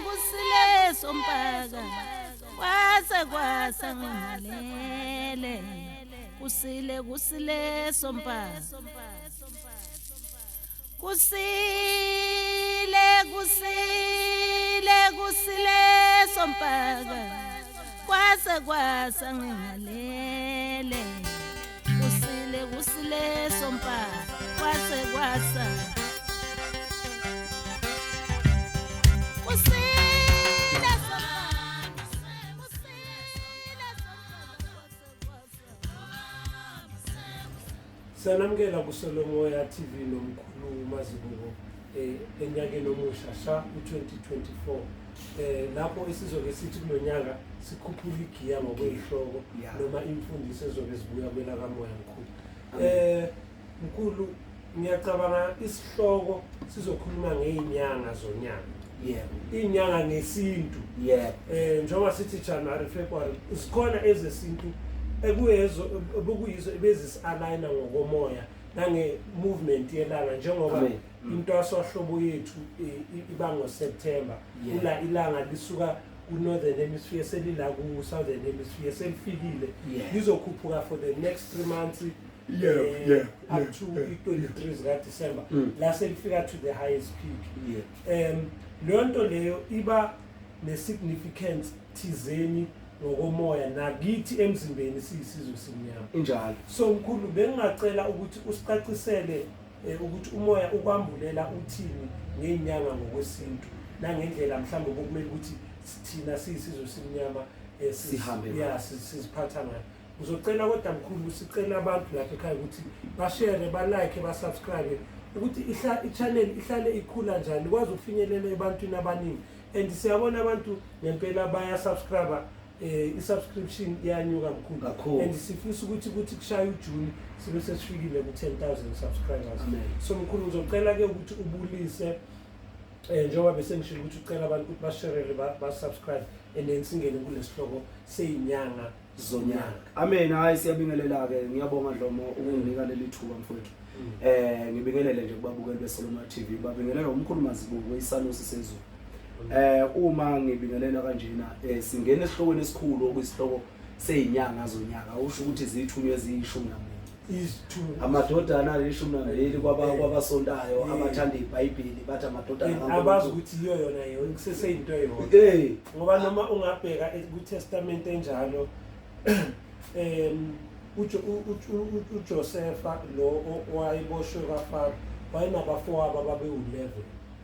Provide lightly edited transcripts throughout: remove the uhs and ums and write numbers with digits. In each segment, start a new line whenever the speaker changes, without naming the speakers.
kusile sompaka kwasa ngalele kusile sompaka kusile sompaka kwasa ngalele kusile sompaka kwasa
Sanamukela kuSolomoya TV nomkhulu Mazibuko enyakeni omusha sha u2024 lapho isizoke sithi kulonyaka sikhuphula igiya ngokwehloko noma imfundiso ezobe zibuya kwela kamoya mkhulu mkhulu ngiyacabanga isihloko sizokhuluma ngeinyanga zonyaka inyanga ngesintu njengoba sithi January February sikhona ezesintu ekuyezo bokuyizo bezisi-aligna ngokomoya nange movement yelanga njengoba into asohlobo yethu iba ngoSeptember ila ilanga lisuka ku-northern hemisphere selila ku-southern hemisphere selifikile lizokhuphuka for the next 3 months up to 23 zikaDisemba la selifika to the highest peak leyo nto leyo iba ne-significance thizeni ngokomoya nakithi emzimbeni siyisizwe simnyama
injalo
so mkhulu bengingacela ukuthi usicacisele ukuthi umoya ukwambulela uthini ngeinyanga ngokwesintu nangendlela mhlawumbe bokumele ukuthi sithina siyisizwe simnyama
sihambe
siziphatha ngayo uzocela kodwa mkhulu sicela abantu lapha ekhaya ukuthi ba-share ba-like ba-subscribe ukuthi i-channel ihlale ikhula njani ikwazi ukufinyelela ebantwini abaningi and siyabona abantu ngempela baya-subscribe i-subscription iyanyuka mkhulu and sifisa ukuthi kushaya uJune sibe sesifikile ku-10,000 subscribers so mkhulu ngizocela-ke ukuthi ubulise njengoba bese ngishilo ukuthi ucela abantu ukuthi basherele ba-subscribe and then singene kulesihloko seyinyanga zonyaka
amen hayi siyabingelela-ke ngiyabonga Dlomo ukunginika leli thuba mfowethu ngibingelele nje kubabukeli beSolomoya TV babingelela umkhulu Mazibuko isanusi sezulu uma ngibingelela kanjena singena esihlokweni esikhulu okuyisihloko seyinyanga zonyaka usho ukuthi izithunywa eziyishumi amadodana alishumi kwabasontayo abathanda iBhayibheli bathi amadodana
abazi ukuthi iyo yona kuseseyinto eyodwa ngoba noma ungabheka kuTestament enjalo uJosepha lo wayiboshwe kaFaro wayenabafowabo ababe-11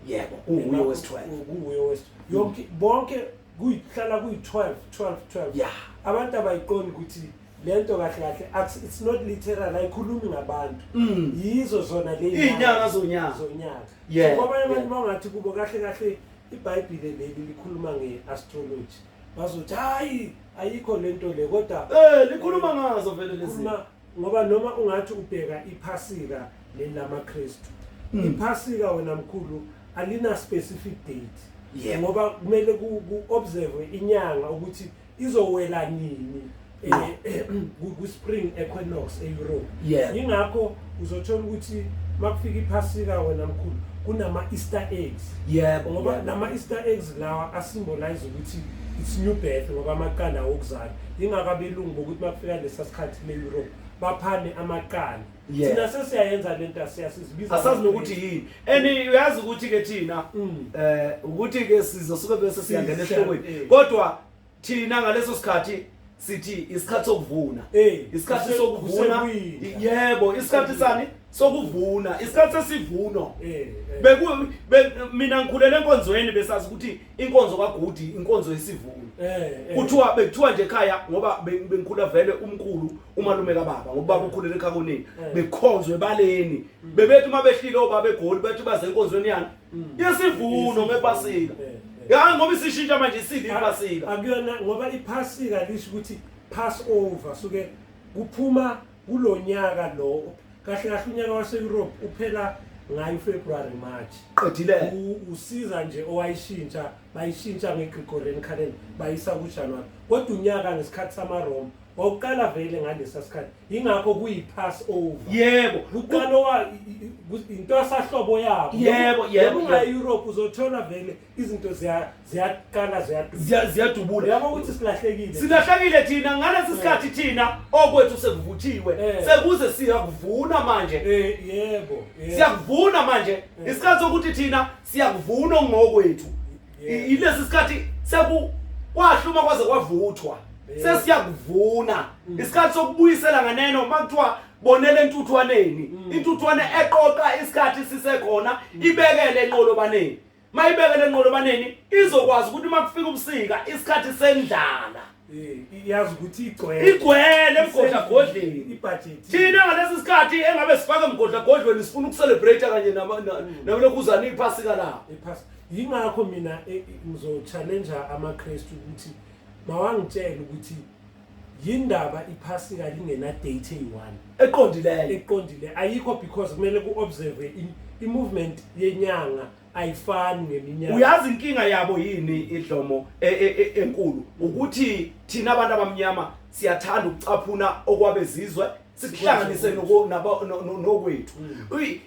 yebo uwuye wesi-12
yonke bonke kuyihlala kuyi-12 abantu abayiqondi ukuthi lento kahle it's not literal ayikhulumi ngabantu yizo zona
inyanga zonyaka
ngoba abantu bangathi kubo kahle iBhayibheli leli likhuluma nge-astrology bazothi hayi ayikho lento le kodwa
likhuluma ngazo vele lezi
ngoba noma ungathi ubheka iphasika lelamaKristu iphasika wena mkhulu alina specific date ngoba kumele ku-observe inyanga ukuthi izowela nini ku-spring equinox e-Europe yingakho uzothola ukuthi makufika iphasika wena mkhulu kunama-Easter eggs ngoba nama-Easter eggs lawa asymbolize ukuthi it's new birth ngoba amaqanda okuzala yingakho abelungu bokuthi makufika lesa sikhathi le-Europe baphane amaqanda thina sesiyayenza lento asiyasizibiza
asazi nokuthi yini and uyazi ukuthi ke thina ukuthi ke sizosuke bese siyangena esihlokweni kodwa thina ngaleso sikhathi sithi isikhathi sokuvuna isikhathi sokuvuna yebo isikhathi sani sokuvuna isikhathi sesivuno mina ngikhulele enkonzweni besazi ukuthi inkonzo kaGudi inkonzo yesivuno bekuthiwa nje ekhaya ngoba bengikhula vele umkhulu umalume kaBaba ngoba baba ukhulele ekhaya konini bekhonzwe ebaleni bebethi uma behlile obaba eGoli bethi baze enkonzweni yani yesivuno ngephasika ngoba isishintsha manje isidi iphasika
akuyona ngoba iphasika lisho ukuthi Passover suke kuphuma kulonyaka lo kahle unyaka wase-Europe uphela ngayo February March
qedile
usiza nje owayishintsha bayishintsha ngeGregorian calendar bayisa kuJanuary kodwa unyaka ngesikhathi samaRoma wawuqala vele ngalesa sikhathi ingakho kuyi-pass over
yebo
uqalo into yasahlobo yabo
yebo
unga-Europe uzothola vele izinto ziyaqala
ziyadubula
yabo ukuthi
silahlekile thina ngalesi sikhathi thina okwethu sekuvuthiwe sekuze siyakuvuna manje
yebo
siyakuvuna manje isikhathi sokuthi thina siyakuvuna ngokwethu ilesi sikhathi kwahluma kwaze kwavuthwa sesiyakuvuna isikhathi sokubuyisela nganeno makuthiwa bonele entuthwaneni intuthwane eqoqa isikhathi sisekhona ibekele enqolobaneni mayibekele enqolobaneni izokwazi ukuthi makufika ubusika isikhathi sendlala
iyazi ukuthi igcwele
emgodlagodleni
ibudget
thina ngalesi sikhathi engabe sifaka emgodlagodlweni sifuna ukucelebrate kanye nabelokuzana iphasika la
yingakho mina ngizo-challenge amaKristu ukuthi mawangitshela ukuthi yindaba iphasika lingena-date eyi-1 eqondile ayikho because kumele ku-observe i-movement yenyanga ayifani ngeminyaka
uyazi inkinga yabo yini idlomo enkulu ukuthi thina abantu abamnyama siyathanda ukucaphuna okwabezizwe sikuhlanganise nokwethu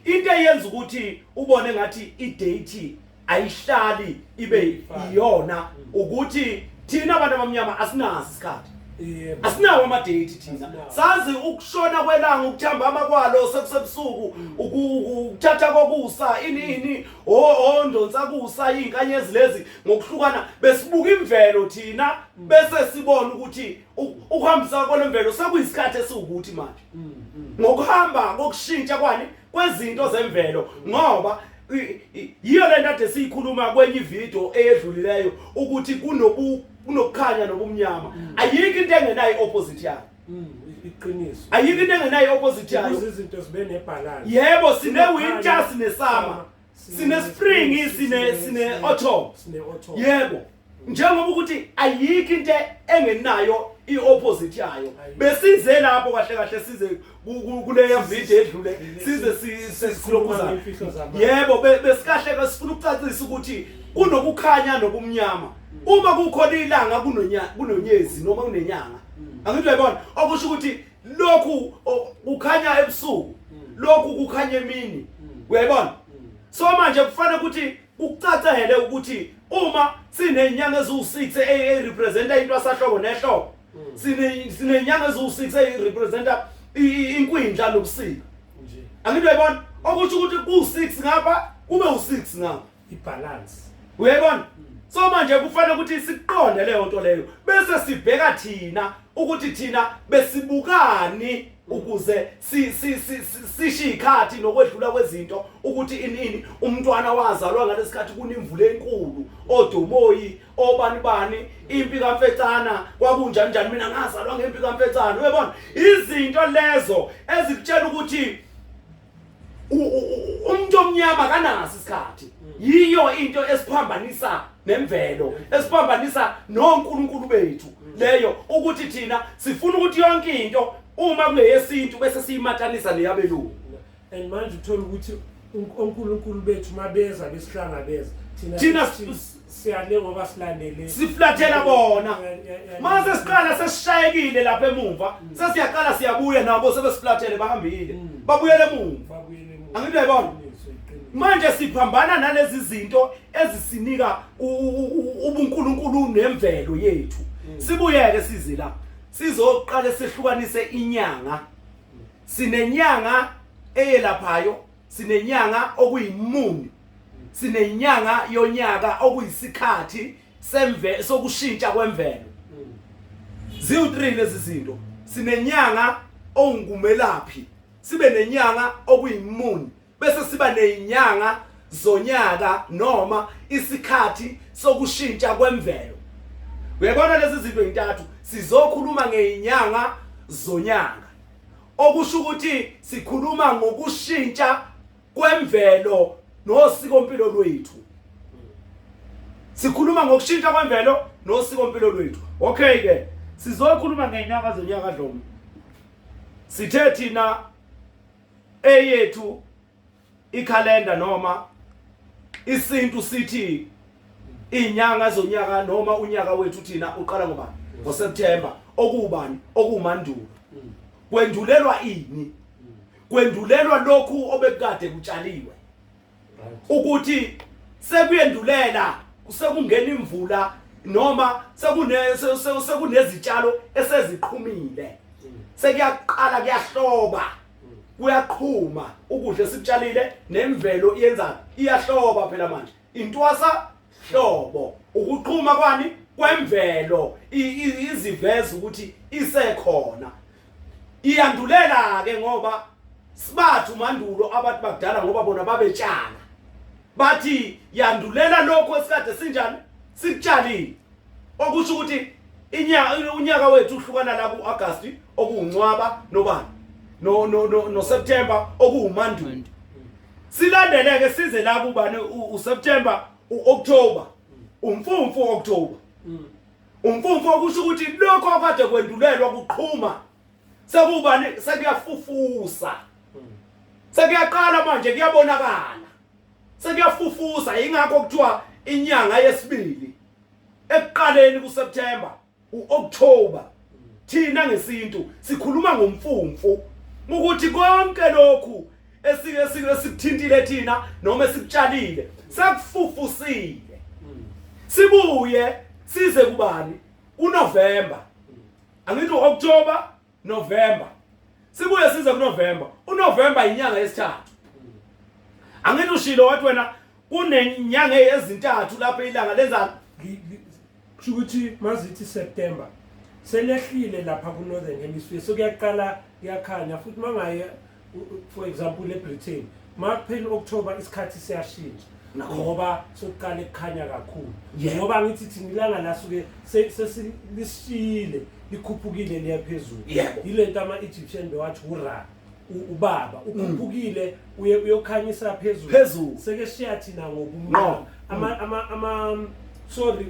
into eyenza ukuthi ubone ngathi i-date ayihlali ibe iyona ukuthi thina abantu abamnyama asinazi isikhathi asinawo ama-date thina sazi ukushona kwelanga ukuthamba amakwalo sekusebusuku ukuthatha kokusa ini ondonsa kusa inkanyezi lezi ngokuhlukana besibuka imvelo thina bese sibona ukuthi ukuhambisa kwemvelo sekuyisikhathi esiwukuthi manje ngokuhamba kokushintsha kwezinto zemvelo ngoba yiyo le nto siyikhuluma kwenye ivideo eyedlulileyo ukuthi kunokukhanya nobumnyama ayikho into engenayo opposite yayo
iqiniso
ayikho into engenayo opposite yayo
izinto zibe nebalance
yebo sine winter sine summer sine spring sine autumn yebo njengoba ukuthi ayikho into engenayo i-opposite yayo besize lapho kahle kahle size kuleya video edlule size sisilokuzana yebo besikahle sifuna ukucacisa ukuthi kunokukhanya nobumnyama uma kukhona ilanga kunonyezi noma kunenyanga angithi uyabona okusho ukuthi lokhu kukhanya ebusuku lokhu kukhanya emini uyayibona so manje kufanele ukuthi ukucacele ukuthi uma sinenyanga eziwu6 erepresenta into asahlobo nehlobo sinenyanga eziwu6 erepresenta inkwindla nobusika nje angithi uyayibona okusho ukuthi ku6 ngapha kube u6 ngapha
ibalance
uyayibona so manje kufanele ukuthi siqonde leyo nto leyo bese sibheka thina ukuthi thina besibukani ukuze sishikhathi nokwedlula kwezinto ukuthi inini umntwana wazalwa ngalesikhathi kunemvula enkulu oDomoyi obani impi kaMfecana kwakunjani njani mina ngazalwa ngempi kaMfecana uyabona izinto lezo ezikutshela ukuthi umuntu omnyama kanasi isikhathi yiyo into esiphambanisa nemvelo esiphambanisa noNkulunkulu bethu leyo ukuthi thina sifuna ukuthi yonke into uma kuneyesintu bese siyimatanisa neyabelungu
and manje uthola ukuthi uNkulunkulu bethu mabeza besihlangabeza thina siyale ngoba silandele
siflathela bona mase siqala sesishayekile lapha emumva sesiyaqala siyabuya nabo sebesiflathele bahambile babuyele emumva angithi uyabona manje siphambana nalezi zinto ezisinika ubuNkulunkulu nemvelo yethu sibuyeke size la sizoqala sehlukanise inyanga sinenyanga eyelaphayo sinenyanga okuyimuni sinenyanga yonyaka okuyisikhathi sokushintsha kwemvelo ziwu3 lezi zinto sinenyanga ongumelaphi sibe nenyanga okuyimuni bese siba nezinyanga zonyaka noma isikhathi sokushintsha kwemvelo uyabona lezi zinto ezintathu sizokhuluma ngezinyanga zonyaka okusho ukuthi sikhuluma ngokushintsha kwemvelo nosikompilo lwethu sikhuluma ngokushintsha kwemvelo nosikompilo lwethu okay ke sizokhuluma ngezinyanga zonyaka dlomo sithe thina eyethu ikhalenda noma isintu sithi inyanga zonyaka noma unyaka wethu thina uqala ngobani ngoSeptember okubani okumandulo kwendulelwa ini kwendulelwa lokhu obekade kutshaliwe ukuthi sekuyendulela sekungena imvula noma sekunezitshalo eseziqhumile sekuyaqala kuyahloba kuyaqhuma ukudla esikutshalile nemvelo iyenza iyahloba phela manje intwasa hlobo ukuqhuma kwani kwemvelo iziveza ukuthi isekhona iyandulela ke ngoba sibathu mandulo abantu bakudala ngoba bona babetshala bathi yandulela lokho esikade sinjani sikutshalile okusho ukuthi unyaka wethu uhlukana la kuAugust okuuncwaba nobani no September okuumandulo silandeleke size la kubani uSeptember uOctober umfumfu October umfumfu okusho ukuthi lokho akade kwendulelwa kuqhuma sekubani sekuyafufusa sekuyaqala manje kuyabonakala sekuyafufusa ingakho kuthiwa inyanga yesibili ekuqaleni kuSeptember uOctober thina ngesintu sikhuluma ngomfumfu ukuthi konke lokhu esike sikuthintile thina noma esikutshalile sekufufusile sibuye size kubani uNovember angithi uOctober November sibuye size kuNovember uNovember inyanga yesithathu angithi ushilo wathi wena kunenyanga ezintathu lapha ilanga lenza
ukuthi mazithi September selehlile lapha ku Northern Hemisphere sokuyaqala yakhanya futhi mangaye for example eBritain maphela October isikhathi siyashintsha ngoba sokuqala ekukhanya kakhulu ngoba ngithi thina ilanga lasuke sesilishile likhuphukile liya phezulu yilento ama Egyptian bewathi ura ubaba ukhuphukile uyokhanyisa phezulu seke shiya thina ngobumnyama ama sorry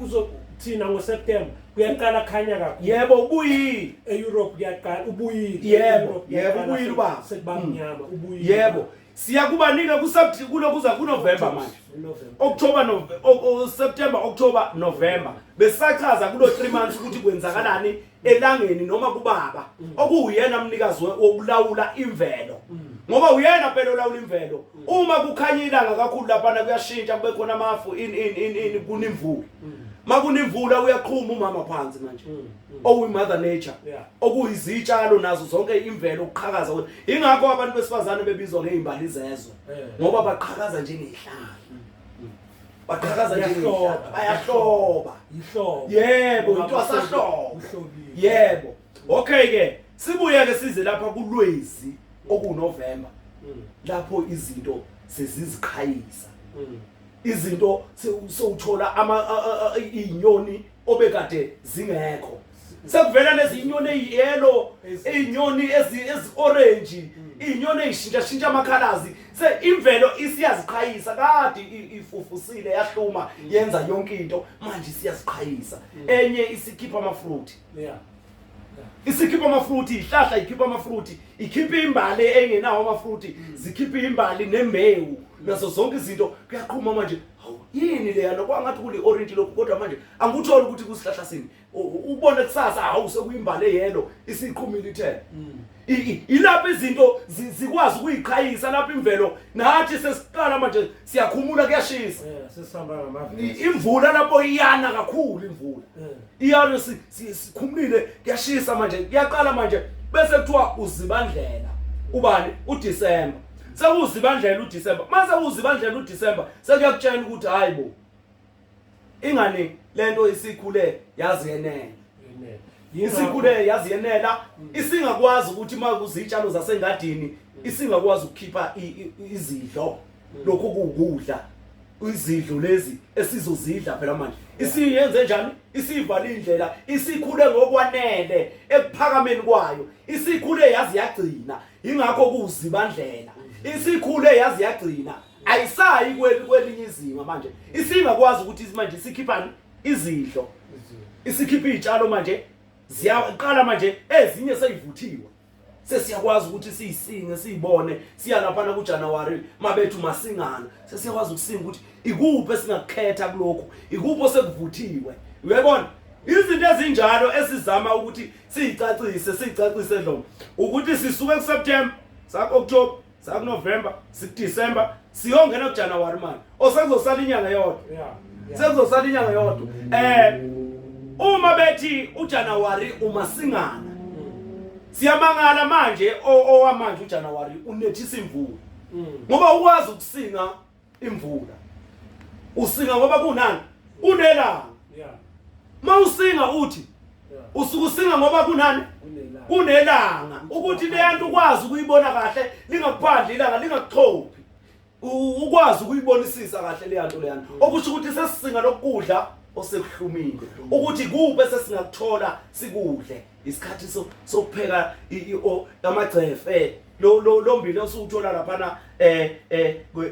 uzothina ngoSeptember kuyaqala khanya kakhulu
yebo ubuyile
eEurope kuyaqala ubuyile
yebo ubuyile ubaba
sekubamnyama ubuyile
yebo siyakubanika kulokuza kuNovember manje October September October November besachaza kulo 3 months ukuthi kwenzakalani elangeni noma kubaba okuyena umnikazi wokulawula imvelo ngoba uyena phela olawula imvelo uma kukhanya ilanga kakhulu lapha kuyashintsha kube khona amafu in kunimvula makunimvula uyaqhuma umama phansi manje okuyi mother nature okuyizitshalo nazo zonke imvelo ukuqhakaza wona ingakho abantu besifazane bebizwa ngeimbali zezwe ngoba baqhakaza njengehlanga baqhakaza njengehlanga bayahloba yebo into asahloba yebo okay ke sibuye ke size lapha kuLwazi okuNovember lapho izinto seziziqhayisa izinto sewuthola inyoni obekade zingekho sekuvela lezi inyoni eziyellow inyoni eziorange inyoni ezishintsha amakhalazi imvelo isiyaziqhayisa kade ifufusile yahluma yenza yonke into manje siyaziqhayisa enye isikhipha amafruit isikhipha amafruit ihlahla ikhipha amafruit ikhipha imbali engenawo amafruit zikhipha imbali nembewu nazo zonke izinto kuyaqhuma manje yini le yana kwangathi kuli orange lokho kodwa manje anguthola ukuthi kusihlahla sini ubone kusasa hawu sekuyimbali yelo isiqhumile ithele ilapha izinto zikwazi ukuyiqhayisa lapha imvelo nathi sesiqala manje siyakhumula kuyashisa
sesihamba ngamavesi
imvula lapho iyana kakhulu imvula iyana sikhumulile kuyashisa manje kuyaqala manje bese kuthiwa uzibandlela ubani uDisemba sekuzibandlela uDisemba mase uzibandlela uDisemba sekuyakutshela ukuthi hayibo ingani lento isikhule yazi yenene isikhule yazi yenela isingakwazi ukuthi makuzitshalo zasengadini isingakwazi ukukhipha izidlo lokho kugudla izidlo lezi esizozidla phela manje isiyenze njani isivala indlela isikhule ngokwanele ekuphakameni kwayo isikhule yazi yagcina ingakho kuzibandlela isikhule yazi yagcina ayisayi kwelinye izinga manje isingakwazi ukuthi manje isikhipha izidlo isikhipha izitshalo manje ziyaqala manje ezinye seyivuthiwe sesiyakwazi ukuthi siyisinge siyibone siya lapha kuJanuary mabethu masingana sesiyakwazi ukusinga ukuthi ikuphi esingakhetha kuloko ikuphi osekuvuthiwe uyabona izinto ezinjalo esizama ukuthi siyicacise lo ukuthi sisuke kuSeptember sakuOctober sakuNovember sikuDecember siyongena kuJanuary manje osekuzosala inyanga yodwa sekuzosala inyanga yodwa uma bethi uJanuary umasingana siyamangala manje owamanje uJanuary unethisa imvula ngoba ukwazi ukusinga imvula usinga ngoba kunani kunelanga mawusinga uthi usukusinga ngoba kunani kunelanga ukuthi leyanto ukwazi ukuyibona kahle lingakuphandla ilanga lingakuxhophi ukwazi ukuyibonisisa kahle leyanto okusho ukuthi sesisinga lokudla osekuhlumile ukuthi kuphi sesingakuthola sikudle isikhathi sokupheka amagcefe lo mbili osuthola lapha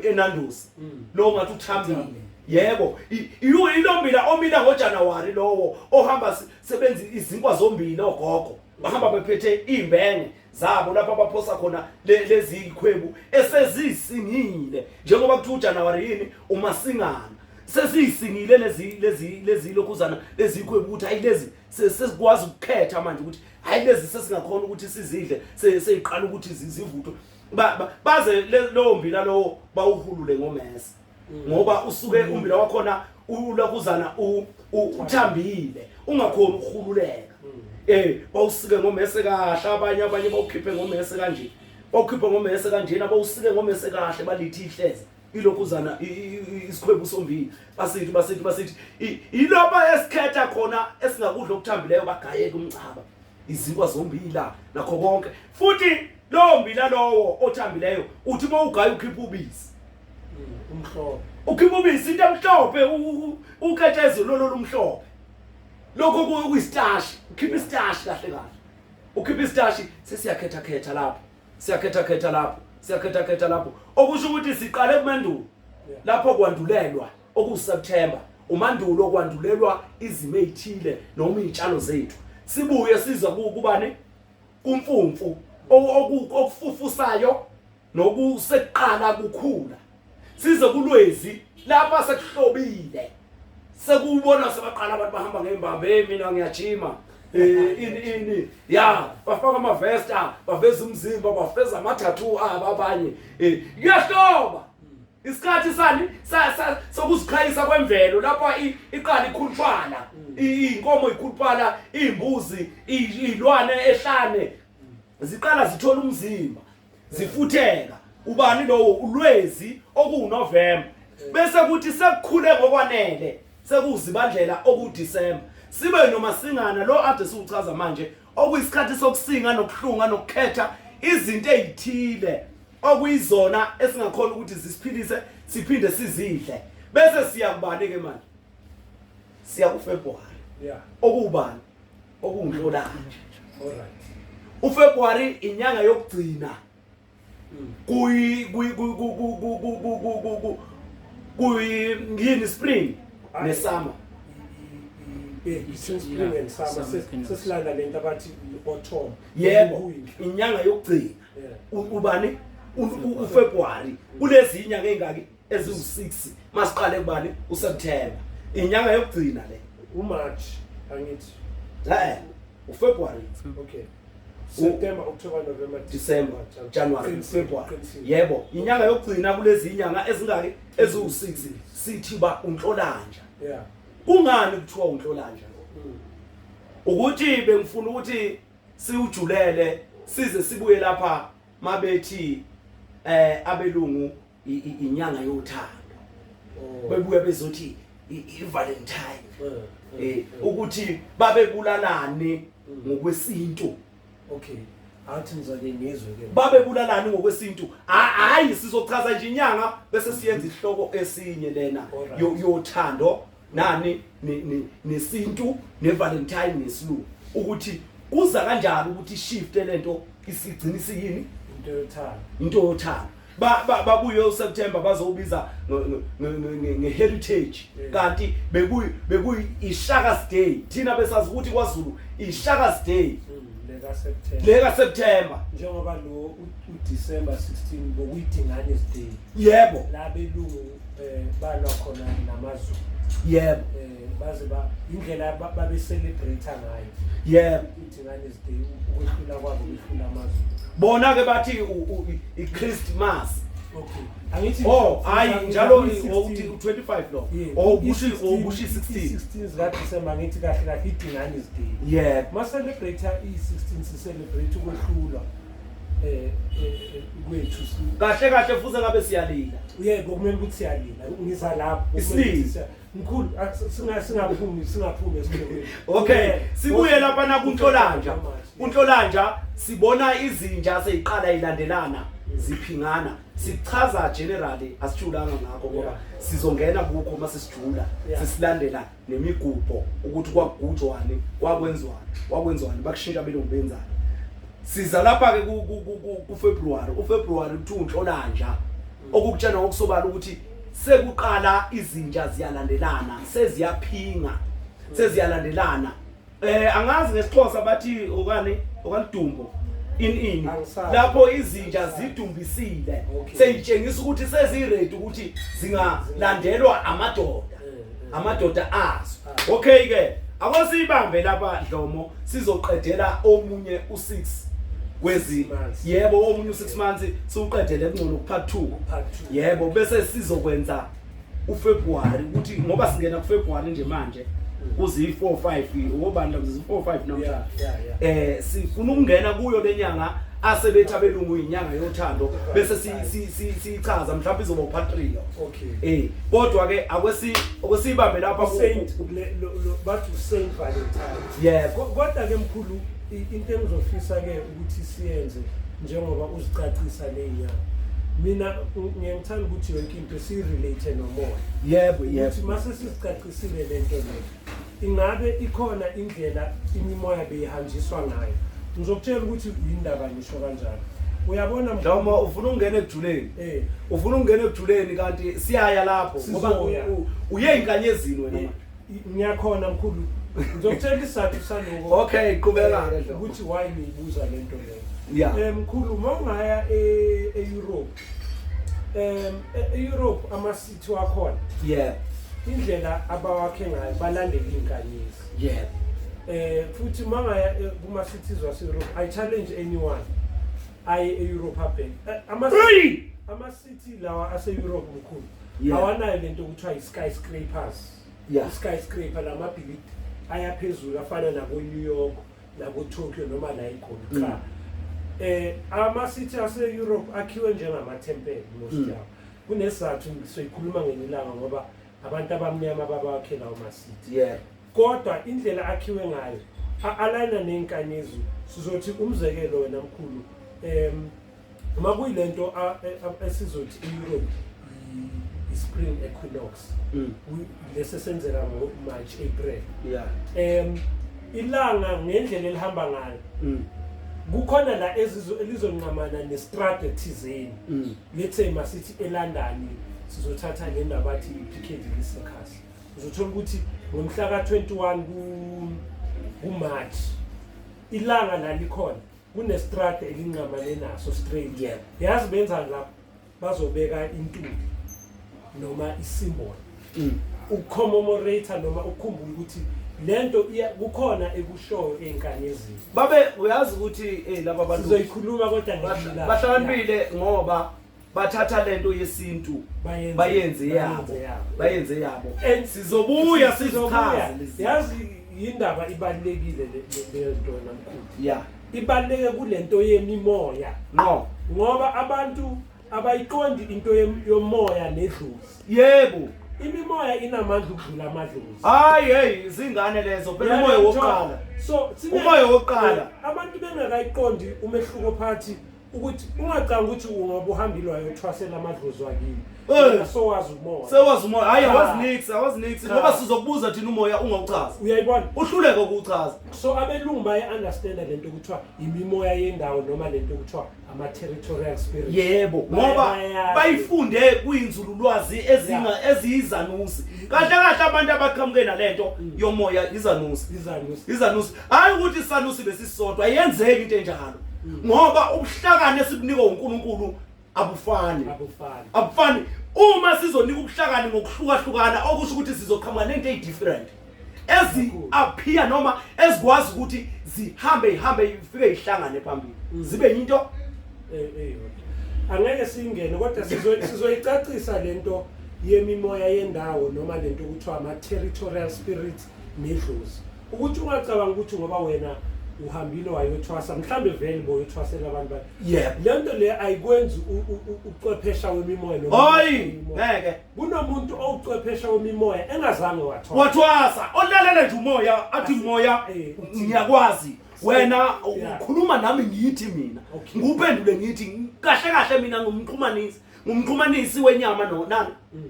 enandusi lo ngathi uthambile yebo ilombila omila ngoJanuary lowo ohamba sebenza izinkwa zombili ogogo bahamba bephethe imbenge zabo lapha baphosa khona lezi ikhwebu esezisingile njengoba kuthi uJanuary yini umasingana sesisingile lezi lokuzana lezi ikhwebu ukuthi hayi lezi sesikwazi ukukhetha manje ukuthi hayi lezi sesingakhona ukuthi sizidle seyiqala ukuthi zivuthwe baze lo mbila lo bawuhulule ngomese ngoba usuke umbila wakhona ulokuzana uthambile ungakhona ukuhululeka bawusike ngomese kahle abanye bawukhiphe ngomese kanje bawukhiphe ngomese kanjena bawusike ngomese kahle balithi ihleze ilokuzana isikhwebu sombili basithi ilapha esikhetha khona esingakudla okuthambileyo bagayeke umncaba izinkwa zombila nakho konke futhi lo mbila lowo othambileyo uthi mawugaya ukhipha ubisi
umhlobo
ukhipha ubisi into emhlophe uketsheze lo lumhlophe lokho kuyistashi ukhipha istashi kahle ukhipha istashi sesiyakhetha lapho siyakhetha lapho okusho ukuthi siqale kumandulo lapho kwandulelwa okuSeptember umandulo okwandulelwa izimo ezithile noma izitshalo zethu sibuye siza kubani kumfumfu okufufusayo nokuseqala kukhula size kulwezi lapha sekuhlobile sekubona sebaqala abantu bahamba ngembambe mina ngiyajima ini ya bafaka amavesta baveza umzimba bafeza amathatu abanye kuyahloba isikhathi sani sokuzikhayisa kwemvelo lapha iqala ikhuluphala inkomo ikhuluphala imbuzi ilwane ehlane ziqala zithola umzimba zifutheka ubani lowo ulwezi okuNovember bese kuthi sekukhule ngokwanele sekuzibandlela okuDecember sibe nomasingana lo ade siuchaza manje okuyisikhathi sokusinga nokuhlunga nokukhetha izinto ezithile okuyizona esingakhona ukuthi zisiphilise siphinde sizidle bese siya kubani ke manje siya kuFebruary okubani okunhlolanje
alright
uFebruary inyanga yokugcina kuyi spring nesummer
spring and summer sesilanda lento abathi autumn
yebo inyanga yokugcina ubani uFebruary kulezi inyanga engaki eziwu6 masiqale kubani uSeptember inyanga yokugcina le
uMarch angithi
uFebruary
okay September October November
December January February yebo inyanga yokugcina kulezi inyanga ezingaki eziwu6 sithi ba unhlolanja kungani kuthiwa unhlolanja ukuthi bengifuna ukuthi siujulele size sibuye lapha mabethi abelungu inyanga yothando bebuya bezothi iValentine ukuthi babebulalane ngokwesintu
okay athi nizake ngizwe ke
babebulalane ngokwesintu hayi sizochaza nje inyanga bese siyenza ihloko esinye lena yothando nani nesintu neValentine nesilu ukuthi kuza kanjani ukuthi shift lento isigcinisa yini into yothando babuye uSeptember bazobiza ngeheritage kanti bekuyi iShaka's Day thina besazi ukuthi kwaZulu iShaka's Day leka September
njengoba lo uDecember 16 ngokuyidingane day
yebo
la belungu balwa khona namaZulu
Yebo.
Baze indlela babe celebrate ngayo.
Yebo.
Ithingane day ukwehlula kwabo ukwehlula amazwe.
Bona ke bathi iChristmas.
Okay. Angithi
hayi njalo uthi 25 lo. Ubushi 16
zika December ngithi kahle kahle idingane day.
Yebo.
Ma celebrate i16 si celebrate ukwehlula kwethu
kahle futhi ngabe siyalila.
Yebo kumele ukuthi siyalila ngiza lapho mkhulu singaphumi esikhulekweni.
Okay sibuye lapha na kuNhlolanja. kuNhlolanja sibona izinja seyiqala ilandelana ziphingana. Sichaza generally asijulanga ngakho ngoba sizongena kukho mase sijula sesilandela nemigubho ukuthi kwagujwane kwakwenzwani bakushintsha belungu benzani. Siza lapha ke kuFebruary uFebruary kuthi uNhlolanja okukutshana ngokusobala ukuthi sekuqala izinja ziyalandelana seziyaphinga seziyalandelana. Angazi ngesixhosa bathi okanidumbo in lapho izinja zidumbisile seyitshengisa ukuthi seziready ukuthi zingalandelwa amadoda azo. Okay ke akwasibambe lapha Dlomo sizoqedela omunye u6 kwezi yebo omunye u6 months siuqedele kungcono part 2 yebo bese sizokwenza uFebruary ukuthi ngoba singena kuFebruary nje manje kuzi 4-5 obani kuzi 4-5 namhlanje sifuna ukungena kuyo lenyanga asebetha belungu inyanga yothando bese sichaza mhlawumbe izoba part 3.
Okay
kodwa ke akwesibambe lapha
bathi Saint Valentine.
Yeah
kodwa ke mkhulu into engizofisa ke ukuthi siyenze njengoba uzicacisa lenyanga mina ngiyangithanda ukuthi yonke into si-relate nomoya.
Yebo
ukuthi mase sizicacisile lento le ingabe ikhona indlela imimoya beyihanjiswa ngayo ngizokutshela ukuthi indaba ngisho kanjalo. Uyabona
Dlomo ufuna ukungena ekujuleni ufuna ukungena ekujuleni kanti siyaya lapho ngoba uye inkanyezini wena.
Ngiyakhona mkhulu ngizokutshela isizathu saloko.
Okay qhubeka
ukuthi why niyibuza lento leyo.
Yeah.
Mkhulu mawungaya eEurope eEurope ama-city wakhona.
Yeah.
Indlela abawakhe ngayo balandela inkanyezi.
Yeah.
Futhi mangaya kuma-cities wase-Europe I challenge anyone aye eEurope abheke ama-city lawa ase-Europe mkhulu awanayo lento okuthiwa i-skyscrapers. Skyscraper lamabhilidi ayaphezulu afana nabo-New York nabo-Tokyo noma la ikhona. Ama-city ase-Europe akhiwe njengamathempeli most yawo. Kunesizathu soyikhuluma ngenilanga ngoba abantu abamnyama babawakhela ama-city. Kodwa indlela akhiwe ngayo alana nenkanyezi sizothi umzekelo wena mkhulu makuyilento esizothi eEurope spring equinox lese senzeka ngo March April. Ilanga ngendlela elihamba ngayo kukhona la elizonqamana nestrata thizeni. Let's say masithi eLondon sizothatha le ndaba athi Piccadilly Circus uzothola ukuthi ngomhla ka21 kuMarch ilanga la likhona kunestrata elinqamane naso straight. Yazi benza lapho bazobeka intuli noma isymbol ucommemorate noma ukukhumbula ukuthi lento kukhona ekushoyo enkanyezini. Babe
uyazi ukuthi laba bantu
sizoyikhuluma kodwa ngilila
bahlakaniphile ngoba bathatha lento yesintu bayenze yabo sizobuya sizichaze.
Yazi indaba ibalekile lento namkhulu. Ibaleke kulento yemimoya ngoba abantu abayiqondi into yomoya nedlozi.
Yebo
imimoya inamandla ukudlula amadlozi.
Hayi zingane lezo phela umoya wokuqala.
So
umoya wokuqala
abantu bengakayiqondi umehluko phakathi ukuthi ungacanga ukuthi ungabuhambile wayothwasela amadlozi wakini. Sewazi
umoya hayi awazi nix ngoba sizokubuza thina umoya ungawuchaza.
Uyayibona
uhluleke ukuchaza.
So abelungu baye understand lento ukuthiwa imimoya yendawo noma lento ukuthiwa ama territorial spirits.
Yebo ngoba bayifunde kuyinzulu lwazi eziyizanusi kahle abantu abaqhamuke nalento yomoya izanusi hayi ukuthi isanusi besisodwa yenzeke into enjalo ngoba ubuhlakane esibunikwa uNkulunkulu abufani uma sizonika ubuhlakani ngokuhlukahlukana okusho ukuthi sizoqhamuka nento ezidifferent appear noma ezikwazi ukuthi zihambe ifike ihlangane phambili zibe into
angeke singene kodwa sizoyicacisa lento yemimoya yendawo noma lento ukuthiwa ama-territorial spirits nedlozi ukuthi ungacabanga ukuthi ngoba wena uhambile wayothwasa mhlambe vele boyothwasela abantu lento le ayikwenzi ucwephesha wemimoya
ngeke
kunomuntu owucwephesha wemimoya engazange
wathwasa olalele nje umoya athi umoya ngiyakwazi wena ukhuluma nami ngithi mina nguphendule ngithi kahle mina ngumxhumanisi wenyama nonani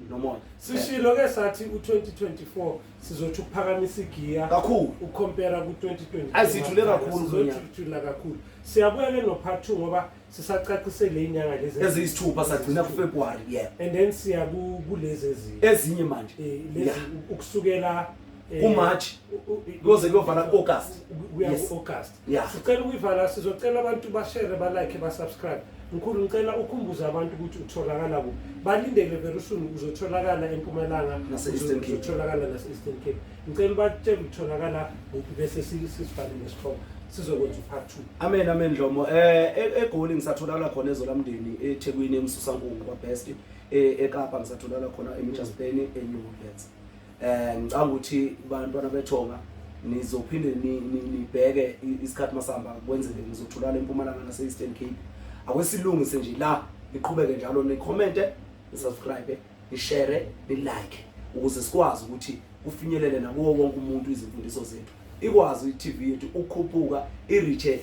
nomoya
sishilo ke sathi u2024 sizothi ukuphakamisa igiya
kakhulu
ucompare ku2020
azithule kakhulu
zothula kakhulu siyabuya ke no part 2 ngoba sisacacisele inyanga lezi
eziyisithupha sagcina kuFebruary
and then siya kulezi
ezinye manje
lezi ukusukela
kuMarch kuze kuyovala kuAugust
kuya kuAugust sicela ukuyivala sizocela abantu bashare balike basubscribe Mkhulu ngicela ukhumbuza abantu ukuthi utholakala kuphi balindele very soon uzotholakala eMpumalanga
nase-Eastern Cape
uzotholakala nase-Eastern Cape ngicela batshele utholakala kuphi bese sisibhale nesihloko sizokwenza part 2
amen Dlomo eGoli ngisatholakala khona ezolamndeni eThekwini eMsusankungu kwaBest eKapa ngisatholakala khona eMitchells Plain eNewlands ngicanga ukuthi bantwana bethonga nizophinde nibheke isikhathi masamba kwenzeke ngizotholakala eMpumalanga nase-Eastern Cape akwesilungise nje la niqhubeke njalo ni-comment ni-subscribe ni-share ni-like ukuze sikwazi ukuthi kufinyelele nakuwo wonke umuntu izimfundiso zethu ikwazi i-TV yethu ukukhuphuka iriche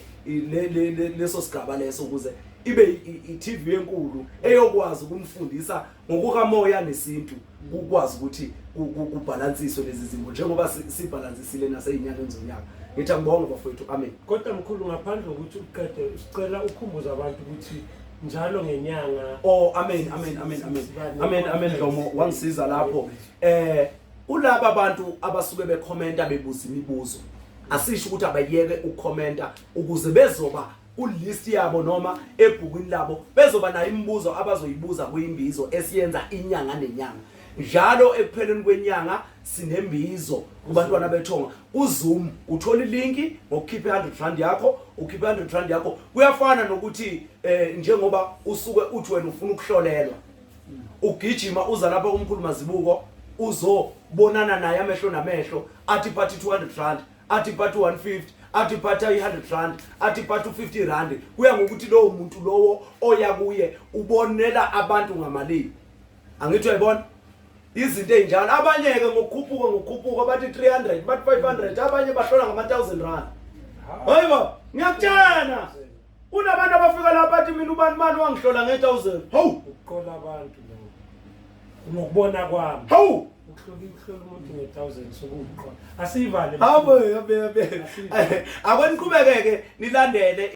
leso sigaba leso ukuze ibe i-TV enkulu eyokwazi ukumfundisa ngokukamoya nesintu ukwazi ukuthi kubalansiswe lezi zinto njengoba sibalansisile nasezinyanga Zonyaka ngithi ngibonga bafowethu amen
kodwa mkhulu ngaphandle ukuthi uqede sicela ukhumbuza abantu ukuthi njalo ngenyanga
amen Dlomo wangisiza lapho ulaba abantu abasuke bekhomenta bebuza imibuzo asisho ukuthi abayeke ukukhomenta ukuze bezoba ulist yabo noma ebhukwini labo bezoba nayo imibuzo abazoyibuza kuyimbizo esiyenza inyanga nenyanga njalo ekupheleni kwenyanga sinembizo kubantwana bethonga uZoom uthola ilinki ngokukhipha 100 rand yakho ukhipha 100 rand yakho kuyafana nokuthi njengoba usuke uthi wena ufuna ukuhlolelwa ugijima uza lapha kumkhulu mazibuko uzobonana naye amehlo namehlo athi phathi 200 rand athi phathi 150 athi phatha 100 rand athi phatha 50 rand kuya ngokuthi lowo muntu lowo oya kuye ubonela abantu ngamalini angithi uyayibona izinto ezinjalo abanye ke ngokukhuphuka bathi 300 bathi 500 abanye bahlola ngama1000 rand hayibo ngiyakutshena kunabantu abafika lapha bathi mina ubani wangihlola nge1000 hawu
uqola abantu lo unokubona kwami
hawu
uhlola umuntu nge1000 sokuqola asivale
hawe akweniqhubekeke nilandele